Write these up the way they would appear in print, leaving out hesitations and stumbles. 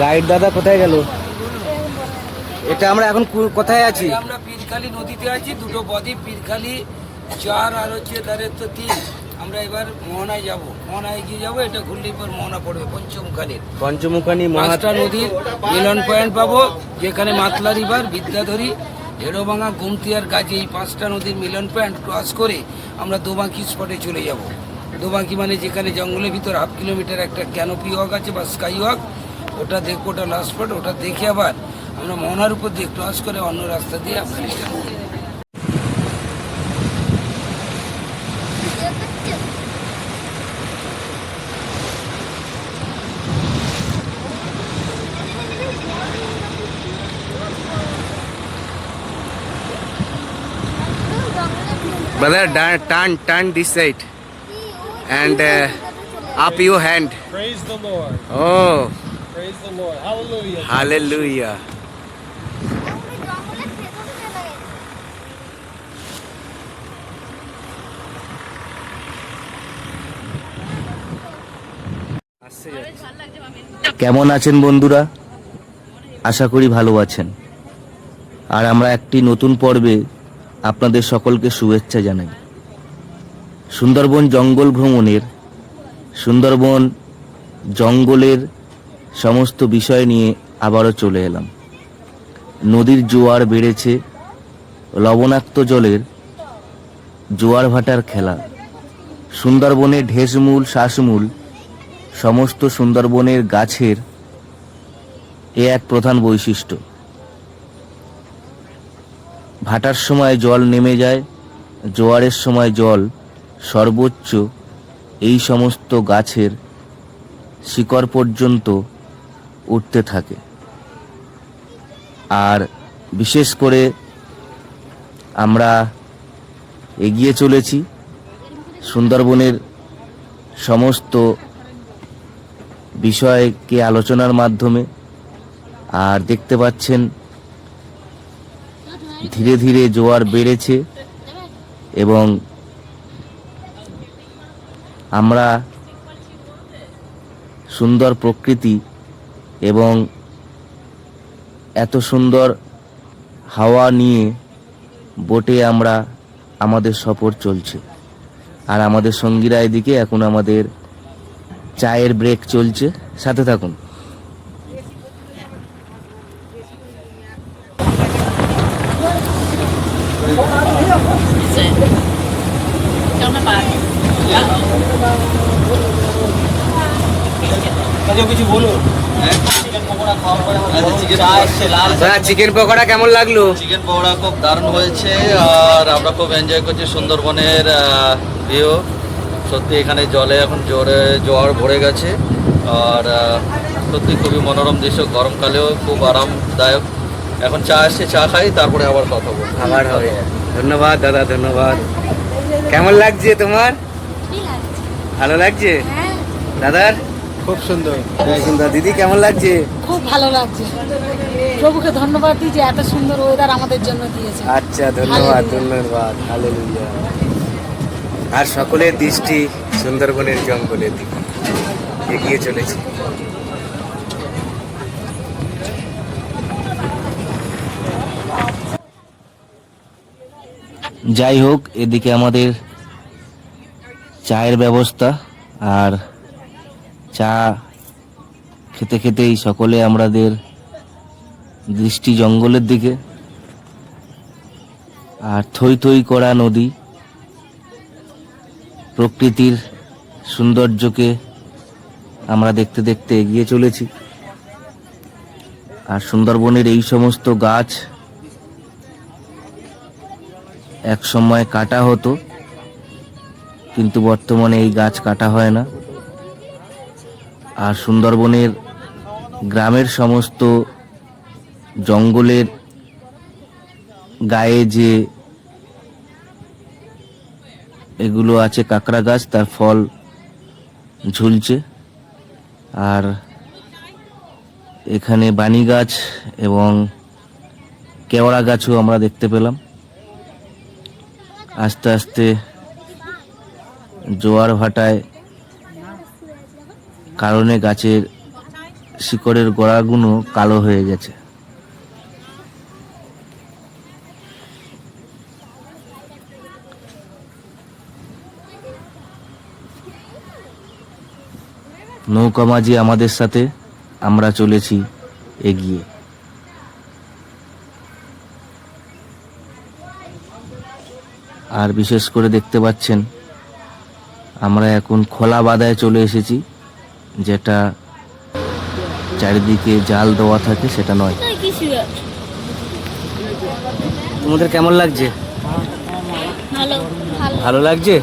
Guide দাদা কোথায় গেল? এটা আমরা এখন কোথায় আছি? আমরা পীরখালি নদীতে আছি, দুটো বদ্বীপ, পীরখালি 4 আর হচ্ছে তাদের তো 3। আমরা এবার মোহনায় যাব, মোহনায় গিয়ে যাবো, এটা ঘুরলেই পর মোহনা পড়বে পঞ্চমুখানি পাঁচটা নদীর মিলন পয়েন্ট পাবো, যেখানে মাতলা রিভার, বিদ্যাধরী, ঢেড়োভাঙা, গুমতি আর গাজী, এই 5টা নদীর মিলন পয়েন্ট ক্রস করে আমরা দোবাঁকি স্পটে চলে যাব। দোবাঁকি মানে যেখানে জঙ্গলের ভিতর 1/2 কিলোমিটার একটা ক্যানোপি ওয়াক আছে বা স্কাই ওয়াক, ওটা দেখবো, ওটা লাস্ট স্পট। ওটা দেখে আবার আমরা মোহনার উপর দিয়ে ক্রস করে অন্য রাস্তা দিয়ে Afghanistan. Brother, turn this side and up your hand. Praise the Lord. Oh, Praise the Lord. Hallelujah. hallelujah. কেমন আছেন বন্ধুরা? আশা করি ভালো আছেন। আর আমরা একটি নতুন পর্বে আপনাদের সকলকে শুভেচ্ছা জানাই। সুন্দরবন জঙ্গল ভ্রমণের, সুন্দরবন জঙ্গলের সমস্ত বিষয় নিয়ে আবারও চলে এলাম। নদীর জোয়ার বেড়েছে, লবণাক্ত জলের জোয়ার ভাটার খেলা। সুন্দরবনের ঢেসমূল, শ্বাসমূল, সমস্ত সুন্দরবনের গাছের এ এক প্রধান বৈশিষ্ট্য। ভাটার সময় জল নেমে যায়, জোয়ারের সময় জল সর্বোচ্চ এই সমস্ত গাছের শিকড় পর্যন্ত উঠতে থাকে। আর বিশেষ করে আমরা এগিয়ে চলেছি সুন্দরবনের সমস্ত বিষয়কে আলোচনার মাধ্যমে। আর দেখতে পাচ্ছেন ধীরে ধীরে জোয়ার বেড়েছে এবং আমরা সুন্দর প্রকৃতি এবং এত সুন্দর হাওয়া নিয়ে বোটে আমরা আমাদের সফর চলছে। আর আমাদের সঙ্গীরা এদিকে এখন আমাদের চায়ের ব্রেক চলছে, সাথে থাকুন। চিকেন পকোড়া কেমন লাগলো? চিকেন পকোড়া খুব দারুণ হয়েছে, আর আমরা খুব এনজয় করছি সুন্দরবনের ভিউ। সত্যি এখানে জলে এখন জোরে জোয়ার ভরে গেছে, আর সত্যি খুবই মনোরম দৃশ্য। গরমকালেও খুব আরামদায়ক। এখন চা আসছে, চা খাই, তারপরে আবার কথা বলবো। আবার হবে। ধন্যবাদ দাদা, ধন্যবাদ। কেমন লাগছে তোমার? ভালো লাগছে দাদার? খুব সুন্দর। সুন্দর। দিদি কেমন লাগছে? খুব ভালো লাগছে। প্রভুকে ধন্যবাদ দিই যে এত সুন্দর ওয়েদার আমাদের জন্য দিয়েছে। আচ্ছা, ধন্যবাদ ধন্যবাদ। হালেলুয়া। আর সকলের দৃষ্টি সুন্দরবনের জঙ্গলের দিকে এগিয়ে চলেছে। যাই হোক, এদিকে আমাদের চায়ের ব্যবস্থা, আর চা খেতে খেতেই সকলে আমাদের দৃষ্টি জঙ্গলের দিকে। আর থই থই করা নদী, প্রকৃতির সৌন্দর্যকে আমরা দেখতে দেখতে এগিয়ে চলেছি। আর সুন্দরবনের এই সমস্ত গাছ এক সময় কাটা হতো, কিন্তু বর্তমানে এই গাছ কাটা হয় না। আর সুন্দরবনের গ্রামের সমস্ত জঙ্গলের গায়ে যে এগুলো আছে কাঁকড়া গাছ, তার ফল ঝুলছে। আর এখানে বানি গাছ এবং কেওড়া গাছও আমরা দেখতে পেলাম। আস্তে আস্তে জোয়ার ভাটায় কারণে গাছের শিকড়ের গোড়াগুলো কালো হয়ে গেছে। নৌকা মাঝি আমাদের সাথে, আমরা চলেছি এগিয়ে। আর বিশেষ করে দেখতে পাচ্ছেন আমরা এখন খোলা বাদায় চলে এসেছি, যেটা চারিদিকে জাল দেওয়া থাকে সেটা নয়। তোমাদের কেমন লাগছে? ভালো ভালো ভালো লাগছে?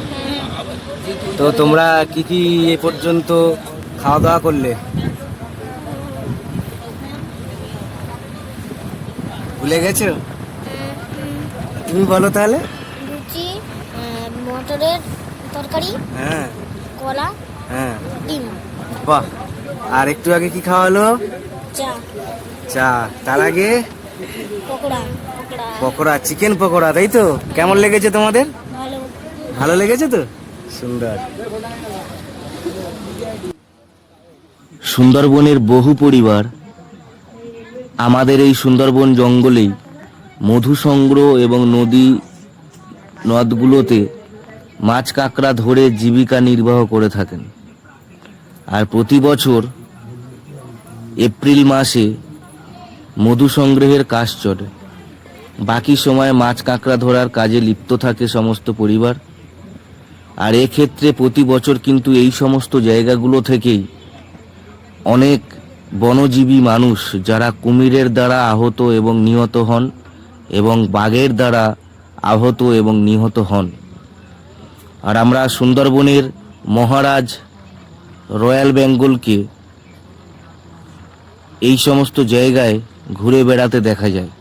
তো তোমরা কি কি এ পর্যন্ত খাওয়া দাওয়া করলে? ভুলে গেছো? তুমি বলো তাহলে। লুচি, মটরের তরকারি, হ্যাঁ কলা, হ্যাঁ, ডিম, বাহ। আর একটু আগে কি খাওয়ালো? চা, চা। তার আগে পকোড়া পকোড়া পকোড়া, চিকেন পকোড়া, তাই তো? কেমন লেগেছে তোমাদের? ভালো। ভালো লেগেছে তো? সুন্দর। সুন্দরবনের বহু পরিবার আমাদের এই সুন্দরবন জঙ্গলেই মধু সংগ্রহ এবং নদী নদগুলোতে মাছ কাঁকড়া ধরে জীবিকা নির্বাহ করে থাকেন। আর প্রতি বছর এপ্রিল মাসে মধু সংগ্রহের কাজ চলে। বাকি সময় মাছ কাঁকড়া ধরার কাজে লিপ্ত থাকে সমস্ত পরিবার। আর এক্ষেত্রে প্রতি বছর কিন্তু এই সমস্ত জায়গাগুলো থেকেই অনেক বনজীবী মানুষ যারা কুমিরের দ্বারা আহত এবং নিহত হন এবং বাঘের দ্বারা আহত এবং নিহত হন। আর আমরা সুন্দরবনের মহারাজ রয়্যাল বেঙ্গলকে এই সমস্ত জায়গায় ঘুরে বেড়াতে দেখা যায়।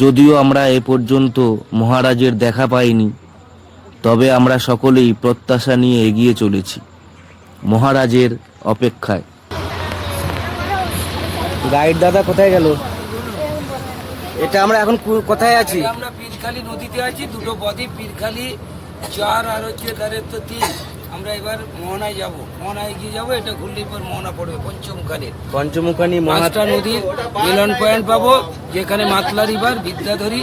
যদিও আমরা এ পর্যন্ত মহারাজের দেখা পাইনি, তবে আমরা সকলেই প্রত্যাশা নিয়ে এগিয়ে চলেছি মহারাজের অপেক্ষায়। গাইড দাদা কোথায় গেল? এটা আমরা এখন কোথায় আছি? আমরা পীরখালি নদীতে আছি, দুটো বদ্বীপ, পীরখালি 4 আর হচ্ছে ধারের তো 3। আমরা এবার মোহনায় যাব, মোহনায় গিয়ে যাবো, এটা ঘুরলেই পর মোহনা পড়বে পঞ্চমুখানের। পঞ্চমুখানি পাঁচটা নদীর মিলন পয়েন্ট পাবো, যেখানে মাতলা রিভার, বিদ্যাধরী,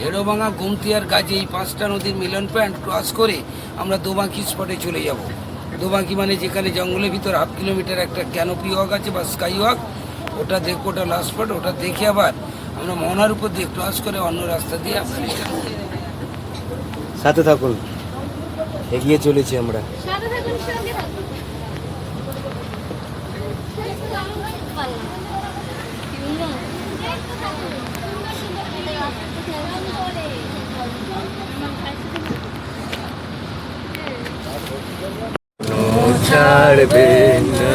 হেড়োভাঙা, গুমতি আর গাজী, এই 5টা নদীর মিলন পয়েন্ট ক্রস করে আমরা দোবাঁকি স্পটে চলে যাব। দোবাঁকি মানে যেখানে জঙ্গলের ভিতর 1/2 কিলোমিটার একটা ক্যানোপি ওয়াক আছে বা স্কাই ওয়াক, ওটা দেখবো, ওটা লাস্ট স্পট। ওটা দেখে আবার আমরা মোহনার উপর দিয়ে ক্রস করে অন্য রাস্তা দিয়ে আমরা return করব। সাথে থাকুন, এগিয়ে চলেছি আমরা। সাথে থাকুন, সঙ্গে থাকুন। ছাড়বে না।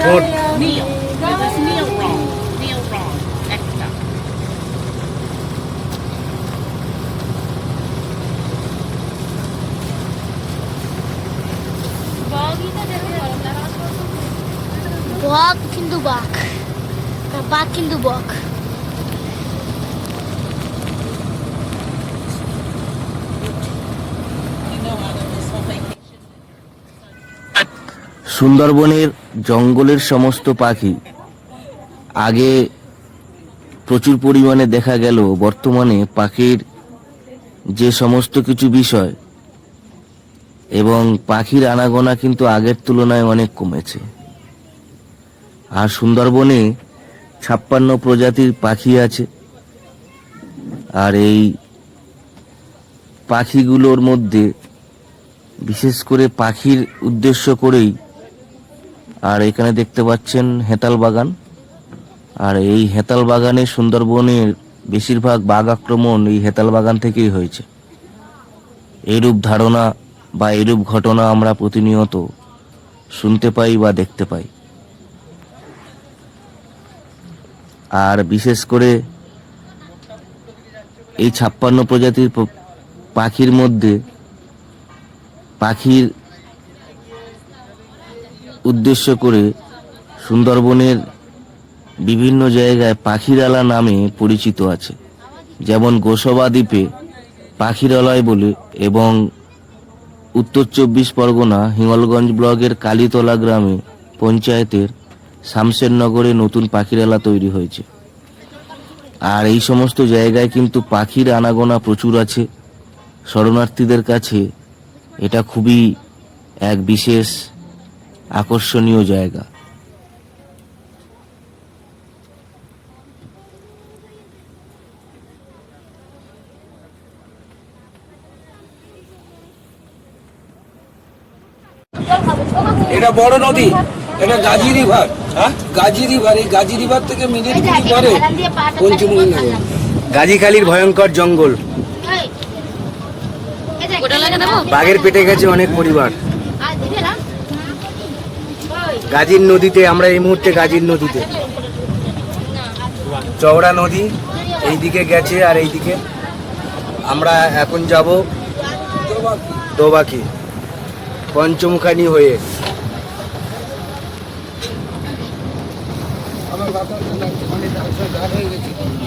ঠোঁট। বক কিন্তু বাঘ, বাঘ কিন্তু বক। সুন্দরবনের জঙ্গলের সমস্ত পাখি আগে প্রচুর পরিমাণে দেখা গেল, বর্তমানে পাখির যে সমস্ত কিছু বিষয় এবং পাখির আনাগোনা কিন্তু আগের তুলনায় অনেক কমেছে। আর সুন্দরবনে 56 প্রজাতির পাখি আছে। আর এই পাখিগুলোর মধ্যে বিশেষ করে পাখির উদ্দেশ্য করেই, আর এখানে দেখতে পাচ্ছেন হেতাল বাগান, আর এই হেতাল বাগানে সুন্দরবনের বেশিরভাগ বাঘ আক্রমণ এই হেতাল বাগান থেকেই হয়েছে। এইরূপ ধারণা বা এইরূপ ঘটনা আমরা প্রতিনিয়ত শুনতে পাই বা দেখতে পাই। আর বিশেষ করে এই 56 প্রজাতির পাখির মধ্যে পাখির উদ্দেশ্য করে সুন্দরবনের বিভিন্ন জায়গায় পাখিরালা নামে পরিচিত আছে। যেমন গোসবা দ্বীপে পাখিরালয় বলে এবং উত্তর 24 পরগনা হিঙ্গলগঞ্জ ব্লকের কালীতলা গ্রামে পঞ্চায়েতের শামশেরনগরে নতুন পাখিরালা তৈরি হয়েছে। আর এই সমস্ত জায়গায় কিন্তু পাখির আনাগোনা প্রচুর আছে। শরণার্থীদের কাছে এটা খুবই এক বিশেষ আকর্ষণীয় জায়গা। এটা বড় নদী, এটা গাজী রিভার। গাজী রিভার, এই গাজী রিভার থেকে মিনিট কুড়ি পরে পঞ্চমুখী নগর। গাজীখালীর ভয়ঙ্কর জঙ্গল, বাঘের পেটে গেছে অনেক পরিবার। গাজীর নদীতে আমরা এই মুহূর্তে গাজীর নদীতে, চওড়া নদী এইদিকে গেছে আর এইদিকে আমরা এখন যাব দোবাকি পঞ্চমুখানি হয়ে।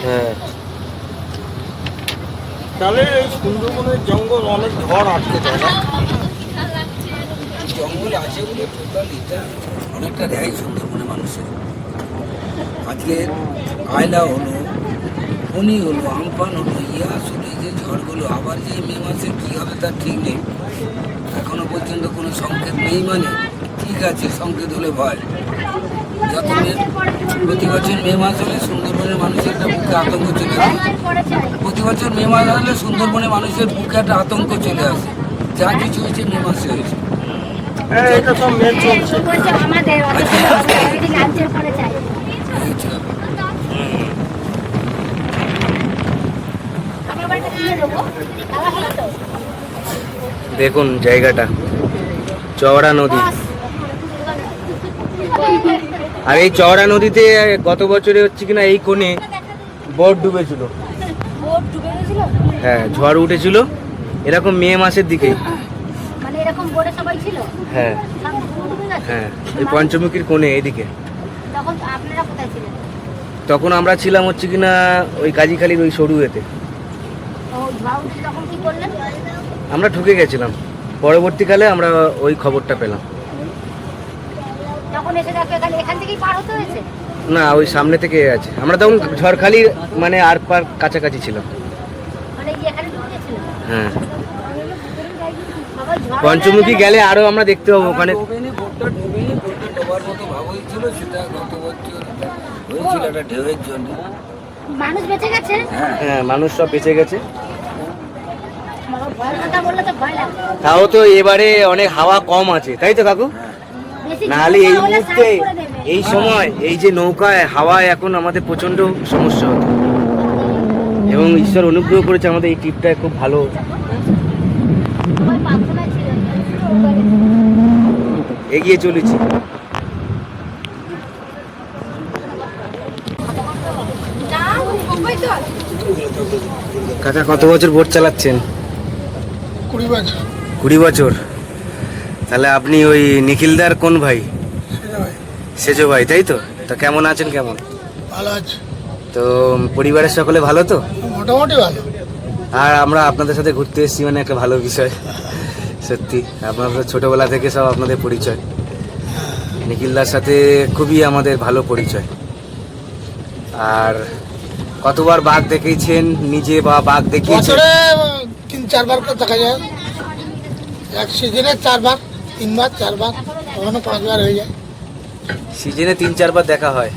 হ্যাঁ, তাহলে এই সুন্দরবনের জঙ্গল অনেক ঝড় আটকে যায় না? জঙ্গল আছে বলে টোটাল এটা অনেকটা রেহাই সুন্দরবনে মানুষের। আজকে আয়লা হলো, ফণি হলো, আমফান হলো, ইয়াস হলো, এই যে ঝড়গুলো আবার যে মে মাসে কী হবে তার ঠিক নেই। এখনো পর্যন্ত কোনো সংকেত নেই, মানে ঠিক আছে সংকেত হলে ভয়। যত প্রতি বছর মে মাস হলে সুন্দরবনের মানুষের একটা বুকে আতঙ্ক চলে আসে। প্রতি বছর মে মাস হলে সুন্দরবনের মানুষের বুকে একটা আতঙ্ক চলে আসে। যা কিছু হয়েছে মে মাসে হয়েছে। এটা সব মেন চলছে। দেখুন জায়গাটা, চওড়া নদী। আর এই চওড়া নদীতে গত বছরে হচ্ছে কিনা এই কোণে বোট ডুবেছিল। হ্যাঁ, ঝড় উঠেছিল এরকম মে মাসের দিকে। মানে এরকম বোর্ডে সবাই ছিল। হ্যাঁ হ্যাঁ, এই পঞ্চমুখীর কোণে এইদিকে। তখন আপনারা কোথায় ছিলেন? তখন আমরা ছিলাম হচ্ছে কিনা ওই কাজীখালীর ওই সরু এতে। ও ঝড় উঠে তখন কি করলেন? আমরা ঢুকে গেছিলাম, পরবর্তীকালে আমরা ওই খবরটা পেলাম। তখন এসে দেখো এখান থেকেই পার হতে হয়েছে। না, ওই সামনে থেকে আছে। আমরা তখন ঝড়খালি মানে আর পার কাছাকাছি ছিলাম। মানে এখানে ঢুকেছিল। হ্যাঁ, আবার ঝড় পঞ্চমুখী গেলে আরো আমরা দেখতে পাবো ওখানে। ডোবেনি, বোটটা ডোবেনি, বোটটা ডোবার মতো ভাব হয়েছিল, সেটা গত বছর হয়েছিল একটা ঢেউয়ের জন্য। মানুষ বেঁচে গেছে। হ্যাঁ, মানুষ সব বেঁচে গেছে। বাবা, ভয়ের কথা বললে তো ভয় লাগে। তাও তো এবারে অনেক হাওয়া কম আছে, তাই তো কাকু? বেশি নাহলে এই ঝড় হলে মুহূর্তে সাইড করে দেবে। এই সময় এই যে নৌকায় হাওয়ায় এখন আমাদের প্রচন্ড সমস্যা হতো। এবং ঈশ্বর অনুগ্রহ করেছে আমাদের এই ট্রিপটা খুব ভালো। ওই পাথরে ছিল। এগিয়ে চলেছি। কাকা কত বছর বোট চালাচ্ছেন? 20 বছর। 20 বছর। তাহলে আপনি ওই নিখিলদার কোন ভাই? সেজো ভাই, তাই তো? তা কেমন আছেন? কেমন ভালো আছে, তো পরিবারের সকলে ভালো তো? মোটামুটি ভালো। আর আমরা আপনাদের সাথে ঘুরতে এসেছি মানে একটা ভালো বিষয়। সত্যি আপনাদের ছোটবেলা থেকে সব আপনাদের পরিচয়। নিখিলদার সাথে খুবই আমাদের ভালো পরিচয়। আর কতবার বাঘ দেখেছেন নিজে বা বাঘ দেখিয়েছেন? বছরে 3-4 বার করে দেখা যায়। এক সিজনে 4 বার, 3 বার, 4 বার, কখনো 5 বার হয়ে যায়। সিজনে 3-4 বার দেখা হয়।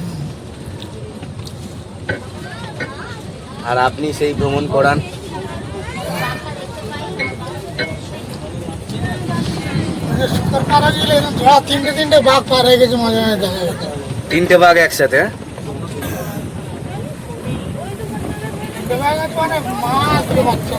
আর আপনি সেই ভ্রমণ করান। শুকর পাড়া গেলে ধরা 3টে বাঘ পার হয়ে গেছে, মাঝে মাঝে দেখা যাচ্ছে। 3টে বাঘ একসাথে? হ্যাঁ? 3টে বাঘ আছে মানে মাছ বাচ্চা।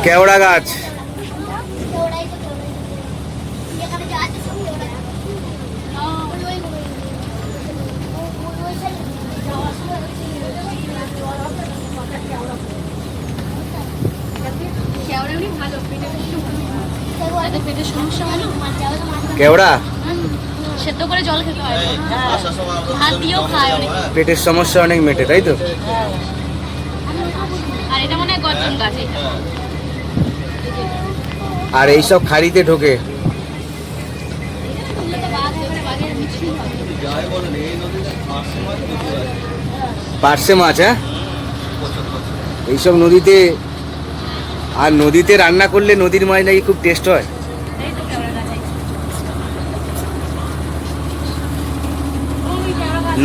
কেওড়া গাছ। যেখানে যা আছে সব কেওড়া। পেটের সমস্যা হয় না, কেওড়া সেদ্ধ করে জল খেতে হয়, ভাত দিয়েও খায় অনেকে। পেটের সমস্যা অনেক মেটে, তাই তো? আর এটা মনে হয় গর্জন গাছ এটা। আর এইসব খাড়িতে ঢোকে। পার্শে মাছ, হ্যাঁ এইসব নদীতে। আর নদীতে রান্না করলে নদীর মাছ নাকি খুব টেস্ট হয়।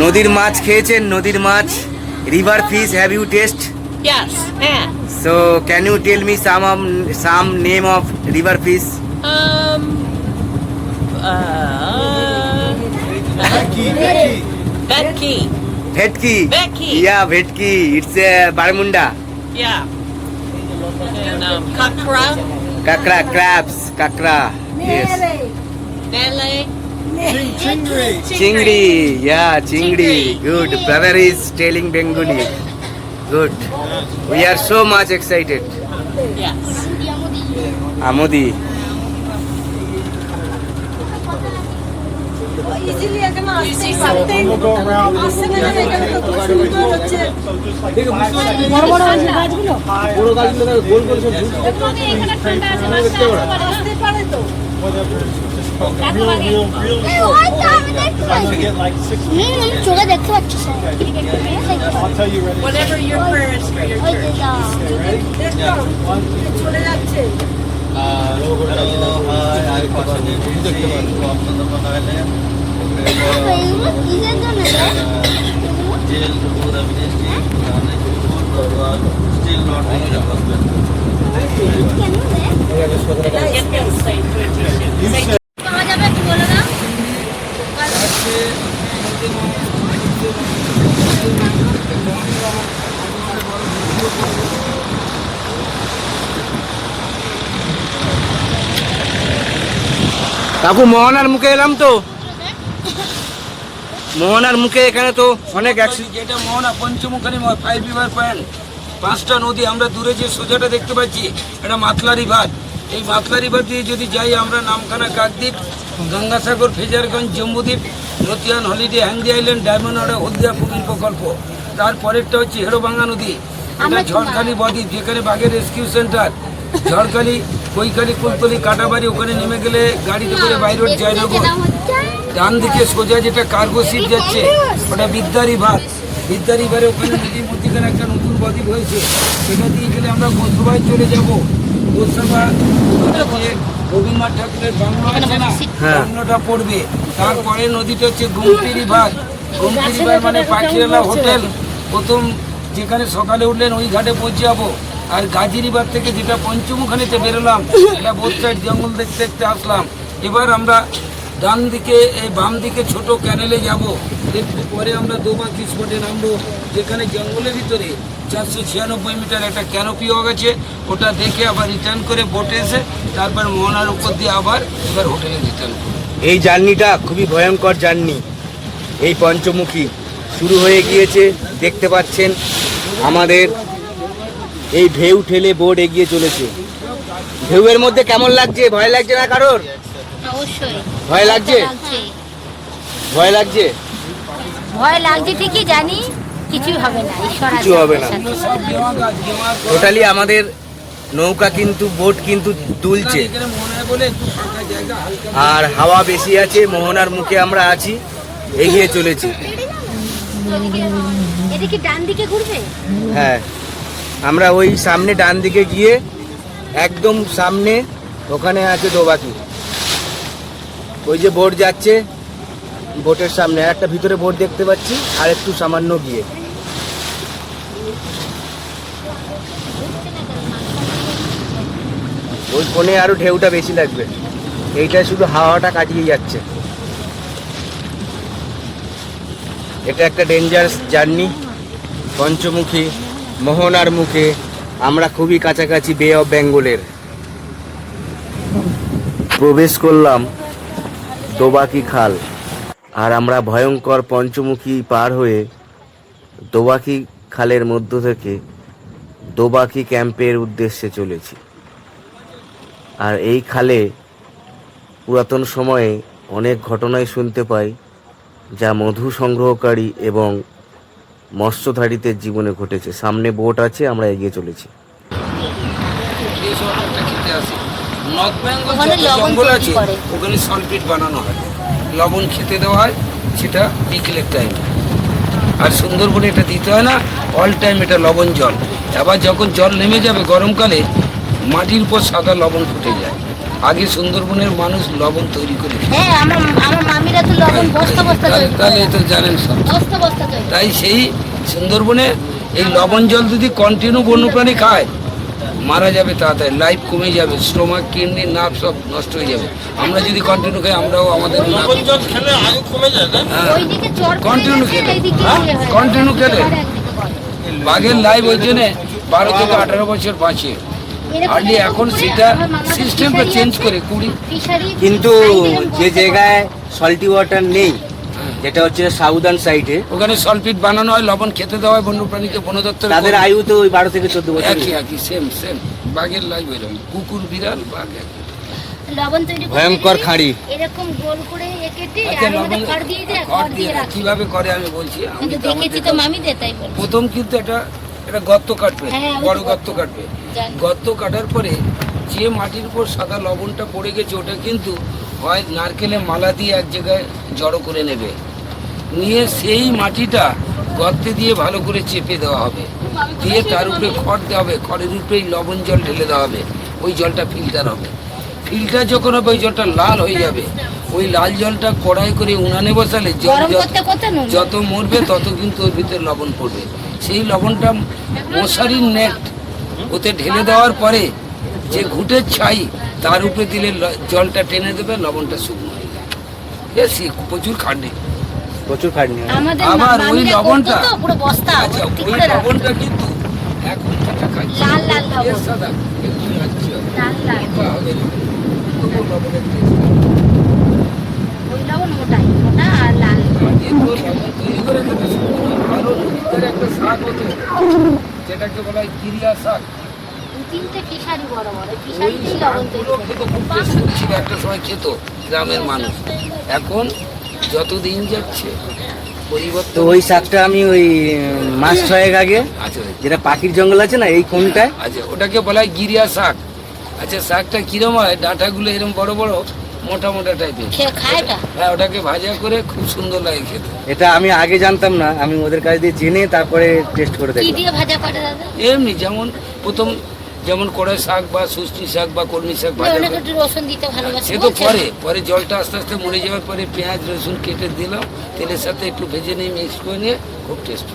নদীর মাছ খেয়েছেন? নদীর মাছ, river fish, have you taste? Yes, yeah. So can you tell me some name of river fish? Vetki. Vetki. Vetki. Yeah, vetki. It's a barramunda. Yeah. And kakra, Kakra, crabs, kakra. Yes. nele. Chingri. Yeah, chingri. Good. Brother is telling Bengali. Good. We are so much excited. Yes. Amodi. You see something? বড় বড় ওই যে গাছগুলো চোখে দেখতে পাচ্ছি Whatever your prayer is for your church. Get them safe to a পাওয়া যাবে একটু বলো না। কাকু মোহনার মুখে এলাম তো, মোহনার মুখে এখানে তো অনেক যেটা মোহনা পঞ্চমুখানি 5 রিভার পয়েন্ট, 5টা নদী। আমরা দূরে যে সোজাটা দেখতে পাচ্ছি এটা মাতলা রিভার। এই মাতলা রিভার দিয়ে যদি যাই আমরা নামখানা, কাকদ্বীপ, গঙ্গাসাগর, ফেজারগঞ্জ, জম্বুদ্বীপ, নতিয়ান, হলিডে, হ্যাংদি আইল্যান্ড, ডায়মন্ড হারবার, হলদিয়া কুমির প্রকল্প। তারপরেরটা হচ্ছে হেড়োভাঙ্গা নদী, এটা ঝড়খালি বদ্বীপ, যেখানে বাঘের রেস্কিউ সেন্টার। ঝড়খালি, কৈখালি, কুলতলি, কাটাবাড়ি, ওখানে নেমে গেলে গাড়িতে করে বাইরোড, জয়নগর। ডান দিকে সোজা যেটা কার্গো শিপ যাচ্ছে ওটা বিদ্যা রিভার। বিদ্যা রিভারে ওখানে নদীর মধ্যখানে একটা নতুন বদ্বীপ হয়েছে, সেটা দিয়ে গেলে আমরা গোসবায় চলে যাবো। গোসবা যে রবীন্দ্রনাথ ঠাকুরের বাংলো আছে না, বাংলোটা পড়বে। তারপরে নদীটা হচ্ছে গোমতী রিভার। গোমতী রিভার মানে পাখিরালা হোটেল। প্রথম যেখানে সকালে উঠলেন ওই ঘাটে পৌঁছে যাবো। আর গাজী রিভার থেকে যেটা পঞ্চমুখানিতে বেরোলাম, এটা বোথ সাইড জঙ্গল দেখতে দেখতে আসলাম। এবার আমরা ডান দিকে, এই বাম দিকে ছোট ক্যানেলে যাব। একটু পরে আমরা দোবাকি স্পটে নামবো, যেখানে জঙ্গলের ভিতরে 496 মিটার একটা ক্যানোপি হয়ে গেছে। ওটা দেখে আবার রিটার্ন করে বোটে এসে তারপর মোহনার উপর দিয়ে আবার এবার হোটেলে রিটার্ন করবো। এই জার্নিটা খুবই ভয়ঙ্কর জার্নি। এই পঞ্চমুখী শুরু হয়ে গিয়েছে, দেখতে পাচ্ছেন আমাদের এই ঢেউ ঠেলে বোট এগিয়ে চলেছে। ঢেউয়ের মধ্যে কেমন লাগছে? ভয় লাগছে না কারোর? অবশ্যই ভয় লাগছে? ভয় লাগছে? ভয় লাগছে ঠিকই, জানি কিছুই হবে না, ঈশ্বর কিছু হবে না। টোটালি আমাদের নৌকা কিন্তু, বোট কিন্তু দুলছে এখানে মনে হয় বলে একটু ফাঁকা জায়গা, হালকা আর হাওয়া বেশি আছে। মোহনার মুখে আমরা আছি, এগিয়ে চলেছি। এটা কি ডান দিকে ঘুরবে? হ্যাঁ, আমরা ওই সামনে ডান দিকে গিয়ে একদম সামনে ওখানে আছে দোবাকি। ওই যে বোট যাচ্ছে, বোটের সামনে একটা ভিতরে বোট দেখতে পাচ্ছি, আর একটু সামান্য গিয়ে। ওই কোণে আরো ঢেউটা বেশি লাগবে, এইটা শুধু হাওয়াটা কাটিয়ে যাচ্ছে। এটা একটা ডেঞ্জারাস জার্নি। পঞ্চমুখী মোহনার মুখে আমরা খুবই কাছাকাছি বে অফ বেঙ্গলের। প্রবেশ করলাম দোবাকি খাল, আর আমরা ভয়ঙ্কর পঞ্চমুখী পার হয়ে দোবাকি খালের মধ্য থেকে দোবাকি ক্যাম্পের উদ্দেশ্যে চলেছি। আর এই খালে পুরাতন সময়ে অনেক ঘটনাই শুনতে পাই, যা মধু সংগ্রহকারী এবং মৎস্যধারীদের জীবনে ঘটেছে। সামনে বোট আছে, আমরা এগিয়ে চলেছি। এই শহরটা খেতে আসে। নর্থ বেঙ্গল ওখানে যত লবণ জঙ্গল তৈরি আছে করে। ওখানে সলপিট বানানো হয়, লবণ খেতে দেওয়া হয়, সেটা বিকেলের টাইম। আর সুন্দরবনে এটা দিতে হয় না, অল টাইম এটা লবণ জল। আবার যখন জল নেমে যাবে গরমকালে, মাটির উপর সাদা লবণ ফুটে যায়। আগে সুন্দরবনের মানুষ লবণ তৈরি করে খেত। হ্যাঁ, আমার মামিরা তো লবণ বস্তা বস্তা তৈরি করে। তাহলে তো জানেন সব। বস্তা বস্তা তৈরি করে। তাই সেই সুন্দরবনে এই লবণ জল যদি কন্টিনিউ বন্যপ্রাণী খায়, মারা যাবে তাড়াতাড়ি, লাইফ কমে যাবে, স্টোমাক, কিডনি, নার্ভ সব নষ্ট হয়ে যাবে। আমরা যদি কন্টিনিউ খাই, আমরাও আমাদের লবণ জল খেলে আয়ু কমে যায় না। ওইদিকে চর পড়ে কন্টিনিউ গেছে, খেলে, এইদিকে ইয়ে হয়। কন্টিনিউ খেলে আর একদিকে করে। বাঘের লাইফ ওই জন্যে 12 থেকে 18 বছর বাঁচে। এরকম হার্ডলি এখন করে সেটা আমার মামাদের সিস্টেমটা fishery চেঞ্জ আছে, করে 20। fishery কিন্তু একদম যে বস্তা জায়গায় সল্টি ওয়াটার নেই, যেটা হচ্ছে সাউদার্ন সাইডে, ওখানে সলপিট বানানো হয়, লবণ খেতে দেওয়া হয় বন্যপ্রাণীকে, বন দপ্তর তাদের আয়ু তো ওই 12 থেকে 14 বছর। একই সেম বাঘের লাইফ এরকম, কুকুর, বিড়াল, বাঘ একই। লবণ তৈরি করতে ভয়ঙ্কর গেলে খাঁড়ি। এরকম গোল করে কেটে আচ্ছা, আর মধ্যে লবণ- খড় দিয়ে দেয়, খড় খড় দিয়ে রাখে। কিভাবে করে আমি বলছি। আমি কিন্তু তো আমার দেখেছি তো মামিদের, তাই বল। প্রথম কিন্তু এটা গর্ত কাটবে, হ্যাঁ, ওই তো বড় গর্ত। গর্ত কাটবে। জানি। গর্ত কাটার পরে যে মাটির উপর সাদা লবণটা পড়ে গেছে, ওটা কিন্তু হয় নারকেলের মালা দিয়ে এক জায়গায় জড়ো করে নেবে, নিয়ে সেই মাটিটা গর্তে দিয়ে ভালো করে চেপে দেওয়া হবে, দিয়ে তার উপরে খড় দেওয়া হবে, খড়ের উপরেই লবণ জল ঢেলে দেওয়া হবে। ওই জলটা ফিল্টার হবে। ফিল্টার যখন হবে, ওই জলটা লাল হয়ে যাবে। ওই লাল জলটা কড়াই করে উনানে বসালে জল গরম করতে করতে নুন। যত মরবে তত কিন্তু ওর ভিতরে লবণ পড়বে। সেই লবণটা মশারির নেট ওতে ঢেলে দেওয়ার পরে যে ঘুঁটের ছাই তার উপরে দিলে জলটা টেনে দেবে, লবণটা শুকনো হয়ে যাবে। বেশি প্রচুর খাটনি। প্রচুর খাটনি হয়। আমাদের আবার ওই মামিরা লবণটা, করতো তো পুরো বস্তা আচ্ছা, ভর্তি ওই করে রাখতো। লবণটা কিন্তু এখন যেটা খাচ্ছি, লাল লাল লবণ। এর সাদা একটু লাগছে, লাল লাল। বা হবে না। তবুও লবণের taste। ওই লবণ মোটা আর লাল। আগে তো লবণ তৈরি করে খেতে সুন্দর হয়। আরো নদীর একটা শাক হতো, যেটাকে বলা হয় গিরিয়া শাক। 2-3টে ফিশারি বড় বড়, ওই ফিশারিতেই লবণ তৈরি শাকগুলো করে। খেতে খুব টেস্টি ছিল, একটা সময় খেত গ্রামের মানুষ। এখন যত দিন যাচ্ছে তো পরিবর্তন। ওই শাকটা আমি ওই মাস 6 আগে, আচ্ছা যেটা পাখির জঙ্গল আছে না এই কোনটায়, আচ্ছা, ওটাকে বলা হয় গিরিয়া শাক। আচ্ছা, শাকটা কিরম হয়, ডাঁটাগুলো এরকম বড় বড় মোটা মোটা টাইপের। খায় এটা? হ্যাঁ, ওটাকে ভাজা করে খুব সুন্দর লাগে খেতে। এটা আমি আগে জানতাম না, আমি ওদের কাছ দিয়ে জেনে তারপরে টেস্ট করে কি দেখলাম। দিয়ে ভাজা করে দাদা? এমনি যেমন প্রথম যেমন কড়াই শাক বা সুষ্টি শাক বা কলমি শাক ভাজা অনেক করে। একটু রসুন দিতে ভালোবাসে। সে তো পরে জলটা আস্তে আস্তে মরে যাওয়ার পরে পেঁয়াজ রসুন কেটে দিলাম, তেলের সাথে একটু ভেজে নিয়ে মিক্স করে নিয়ে খুব টেস্ট।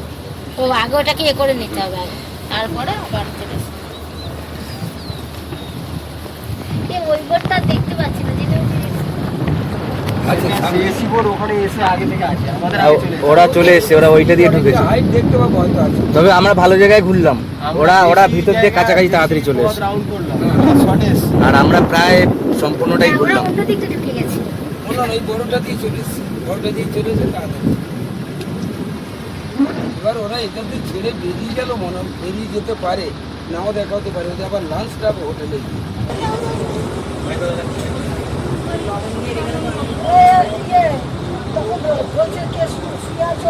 ও আগে ওটাকে করে নিতে হবে আগে, তারপরে আবার তেলে। ওই বোর্ডটা দেখতে পাচ্ছি না, যেটা ওরা চলে এসছে, ওরা ওইটা দিয়ে ঢুকেছে। হাইট দেখতে পাবো হয়তো আছে। তবে আমরা ভালো জায়গায় ঘুরলাম, ওরা ভিতর দিয়ে কাছাকাছি তাড়াতাড়ি চলে এসছে, আর আমরা প্রায় সম্পূর্ণটাই আমরা ঘুরলাম। অন্য দিকটা ঢুকে গেছি। বললাম এই বড়টা দিয়ে চলে এসছে, বড়টা দিয়ে চলে এসে তাড়াতাড়ি। এবার ওরা এখান থেকে ছেড়ে বেরিয়ে গেল, মনে হয় বেরিয়ে যেতে পারে, নাও দেখা হতে পারে। ওদের আবার লাঞ্চটা হোটেলে গিয়ে। বলছে কে শুয়াছ